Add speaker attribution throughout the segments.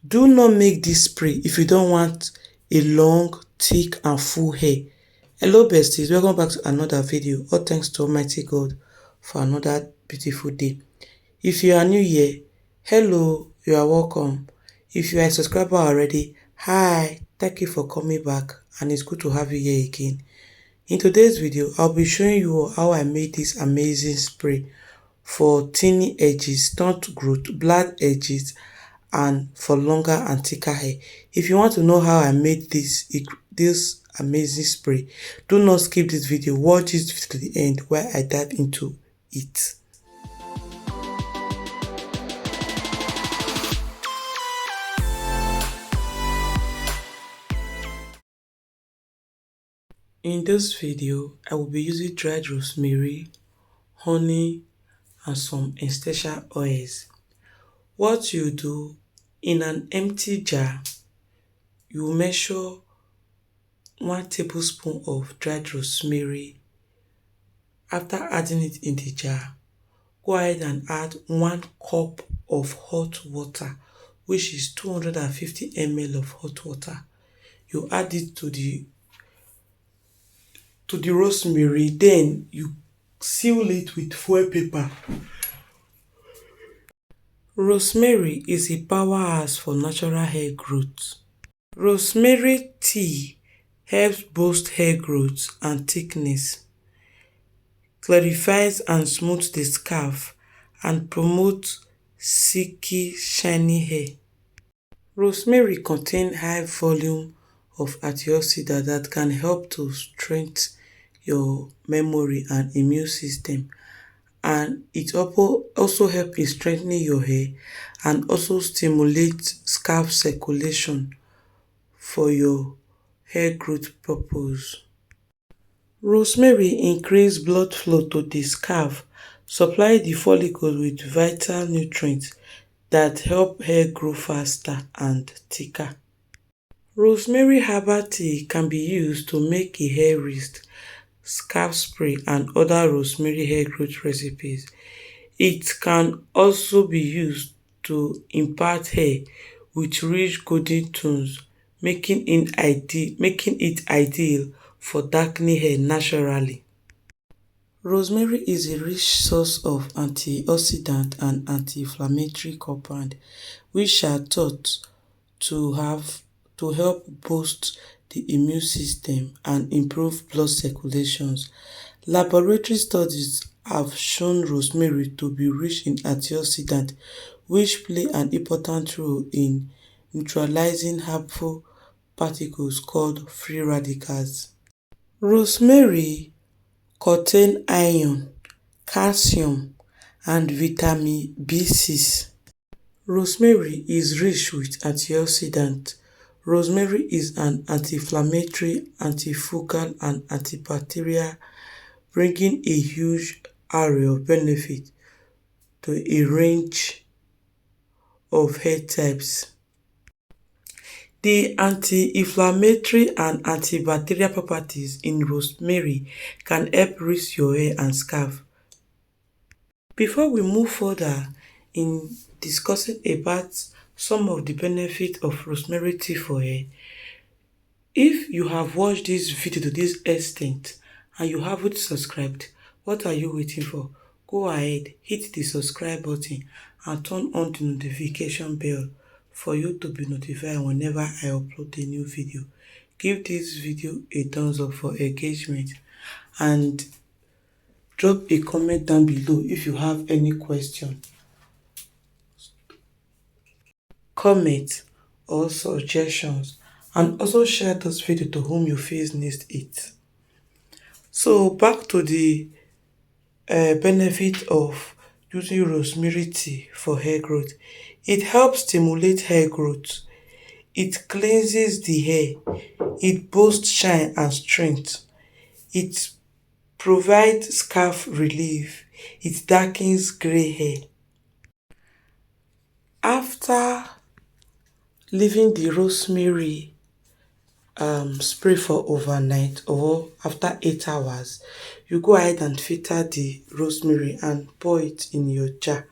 Speaker 1: Do not make this spray if you don't want a long, thick and full hair. Hello besties, welcome back to another video. All thanks to Almighty God for another beautiful day. If you are new here, hello, you are welcome. If you are a subscriber already, hi, thank you for coming back and it's good to have you here again. In today's video, I'll be showing you how I made this amazing spray for thinning edges, stunt growth, black edges, and for longer and thicker hair. If you want to know how I made this amazing spray, do not skip this video. Watch this video to the end where I dive into it. In this video, I will be using dried rosemary, honey, and some essential oils. What you do, in an empty jar, you measure 1 tablespoon of dried rosemary. After adding it in the jar, go ahead and add 1 cup of hot water, which is 250 ml of hot water. You add it to the rosemary, then you seal it with foil paper. Rosemary is a powerhouse for natural hair growth. Rosemary tea helps boost hair growth and thickness, clarifies and smooths the scalp, and promotes silky, shiny hair. Rosemary contains high volume of antioxidants that can help to strengthen your memory and immune system, and it also helps in strengthening your hair and also stimulate scalp circulation for your hair growth purpose. Rosemary increases blood flow to the scalp, supply the follicles with vital nutrients that help hair grow faster and thicker. Rosemary herbal tea can be used to make a hair wreath, scalp spray, and other rosemary hair growth recipes. It can also be used to impart hair with rich golden tones, making it ideal for darkening hair naturally. Rosemary is a rich source of antioxidant and anti-inflammatory compound, which are thought to help boost the immune system and improve blood circulations. Laboratory studies have shown rosemary to be rich in antioxidants, which play an important role in neutralizing harmful particles called free radicals. Rosemary contains iron, calcium, and vitamin B6. Rosemary is rich with antioxidants. Rosemary is an anti-inflammatory, antifungal, and antibacterial, bringing a huge array of benefits to a range of hair types. The anti-inflammatory and antibacterial properties in rosemary can help rest your hair and scalp. Before we move further in discussing about some of the benefits of rosemary tea for hair, if you have watched this video to this extent and you haven't subscribed, what are you waiting for? Go ahead, hit the subscribe button and turn on the notification bell for you to be notified whenever I upload a new video. Give this video a thumbs up for engagement and drop a comment down below if you have any question, comment, or suggestions, and also share this video to whom you feel needs it. So back to the benefit of using rosemary tea for hair growth. It helps stimulate hair growth. It cleanses the hair. It boosts shine and strength. It provides scalp relief. It darkens gray hair. After leaving the rosemary spray for overnight or after 8 hours, you go ahead and filter the rosemary and pour it in your jar.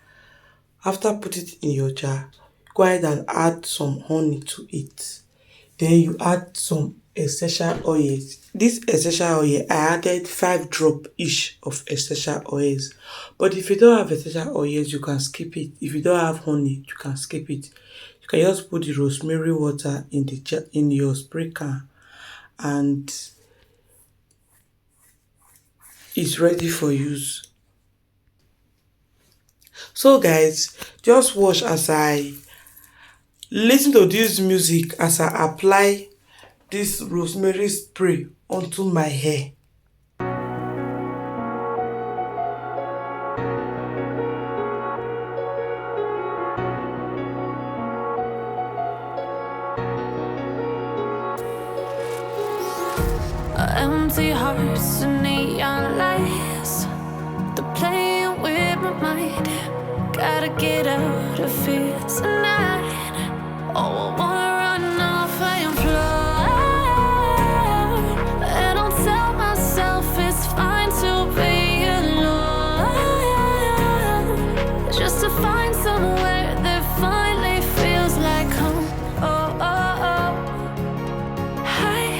Speaker 1: After putting it in your jar, go ahead and add some honey to it. Then you add some essential oils. This essential oil, I added 5 drop each of essential oils. But if you don't have essential oils, you can skip it. If you don't have honey, you can skip it. You can just put the rosemary water in the in your spray can, and it's ready for use. So guys, just watch as I listen to this music as I apply this rosemary spray onto my hair.
Speaker 2: Empty hearts and neon lights, they're playing with my mind. Gotta get out of here tonight. Oh, I wanna run off and fly, and I'll tell myself it's fine to be alone, just to find somewhere that finally feels like home. Oh, oh, oh. I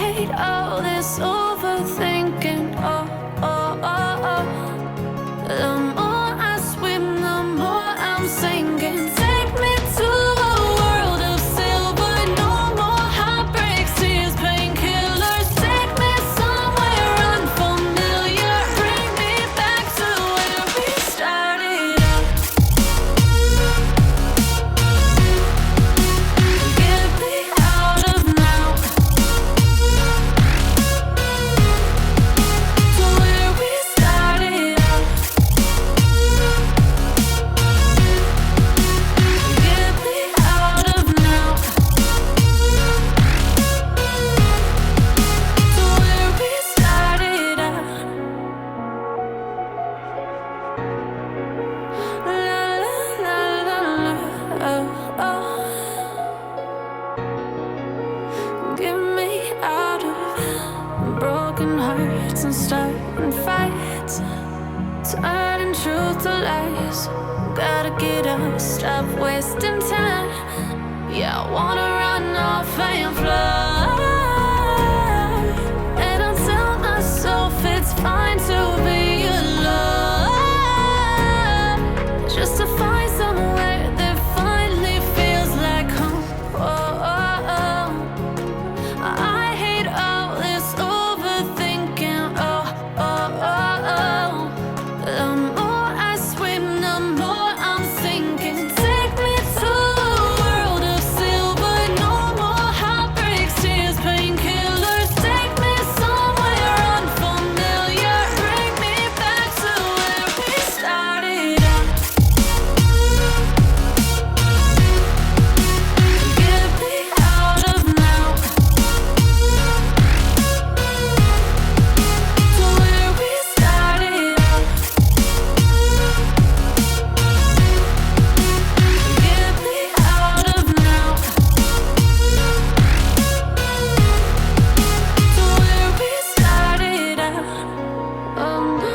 Speaker 2: hate all this overthinking. Oh, oh, oh, oh. The more I swim, the more I'm sinking. Take me to a world of silver. No more heartbreaks, tears, painkillers. Take me somewhere unfamiliar. Bring me back to where we started out. Get me out of now, to where we started out. Get me out of now, to where we started out. La la la la la, oh, oh. Get me out of broken hearts and starting fights, turning truth to lies. Gotta get up, stop wasting time. Yeah, I wanna run off and fly, and I'll tell myself it's fine to be alone, just to find somewhere that finally feels like home. Oh, oh, oh. I hate all this overthinking. Oh, oh, oh, oh. The more I swim, the more I'm sinking. Take me to a world of silver. No more heartbreaks, tears, painkillers. Take me somewhere unfamiliar. Bring me back to where we started out. Get me out of now, to where we started out. Get me out of now, to where we started out. Oh no,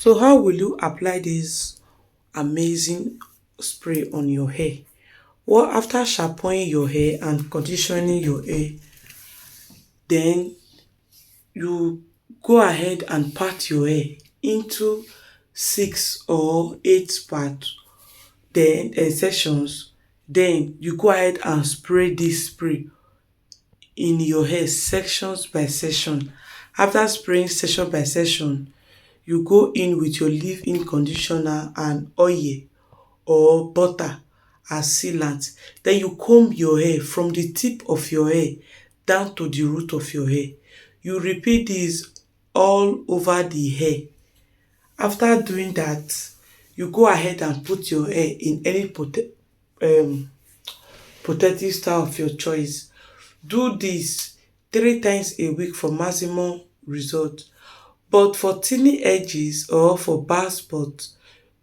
Speaker 1: So how will you apply this amazing spray on your hair? Well, after shampooing your hair and conditioning your hair, then you go ahead and part your hair into 6 or 8 parts, then sections. Then you go ahead and spray this spray in your hair sections by section. After spraying section by section, you go in with your leave-in conditioner and oil or butter as sealant. Then you comb your hair from the tip of your hair down to the root of your hair. You repeat this all over the hair. After doing that, you go ahead and put your hair in any protective style of your choice. Do this 3 times a week for maximum result. But for thinning edges or for bald spots,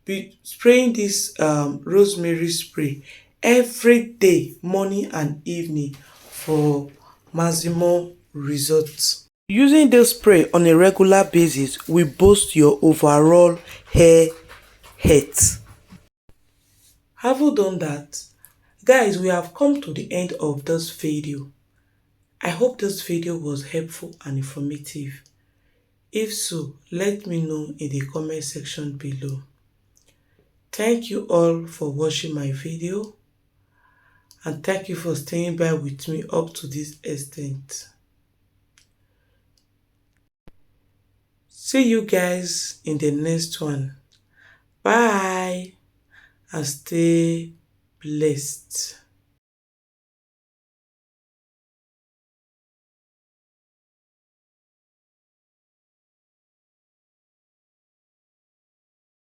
Speaker 1: be spraying this rosemary spray every day, morning and evening, for maximum results. Using this spray on a regular basis will boost your overall hair health. Having done that, guys, we have come to the end of this video. I hope this video was helpful and informative. If so, let me know in the comment section below. Thank you all for watching my video, and thank you for staying by with me up to this extent. See you guys in the next one. Bye and stay blessed.